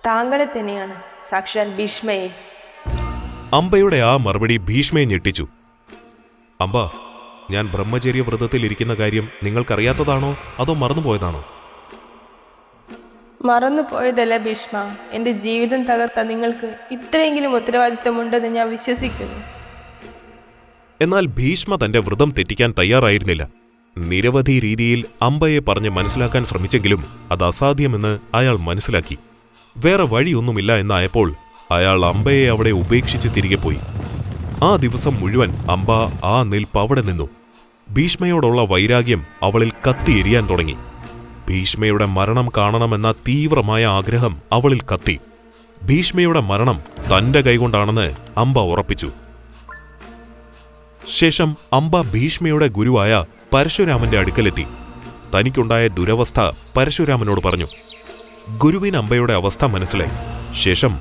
താങ്കളെ തന്നെയാണ്, സാക്ഷാൽ ഭീഷ്മയെ. അംബയുടെ ആ മറുപടി ഭീഷ്മയെ ഞെട്ടിച്ചു. അംബ, ഞാൻ ബ്രഹ്മചര്യ വ്രതത്തിൽ ഇരിക്കുന്ന കാര്യം നിങ്ങൾക്കറിയാത്തതാണോ അതോ മറന്നുപോയതാണോ? മറന്നുപോയതല്ല ഭീഷ്മ. എൻ്റെ ജീവിതം തകർത്ത നിങ്ങൾക്ക് ഇത്രയെങ്കിലും ഉത്തരവാദിത്തമുണ്ടെന്ന് ഞാൻ വിശ്വസിക്കുന്നു. എന്നാൽ ഭീഷ്മ തന്റെ വ്രതം തെറ്റിക്കാൻ തയ്യാറായിരുന്നില്ല. നിരവധി രീതിയിൽ അംബയെ പറഞ്ഞ് മനസ്സിലാക്കാൻ ശ്രമിച്ചെങ്കിലും അത് അസാധ്യമെന്ന് അയാൾ മനസ്സിലാക്കി. വേറെ വഴിയൊന്നുമില്ല എന്നായപ്പോൾ അയാൾ അംബയെ അവിടെ ഉപേക്ഷിച്ച് തിരികെ പോയി. ആ ദിവസം മുഴുവൻ അംബ ആ നിൽപ്പ് അവിടെ നിന്നു. ഭീഷ്മയോടുള്ള വൈരാഗ്യം അവളിൽ കത്തിയെരിയാൻ തുടങ്ങി. ഭീഷ്മയുടെ മരണം കാണണമെന്ന തീവ്രമായ ആഗ്രഹം അവളിൽ കത്തി. ഭീഷ്മയുടെ മരണം തന്റെ കൈകൊണ്ടാണെന്ന് അംബ ഉറപ്പിച്ചു. ശേഷം അംബ ഭീഷ്മയുടെ ഗുരുവായ പരശുരാമന്റെ അടുക്കലെത്തി. തനിക്കുണ്ടായ ദുരവസ്ഥ പരശുരാമനോട് പറഞ്ഞു. ഗുരുവിന് അംബയുടെ അവസ്ഥ മനസ്സിലായി. ശേഷം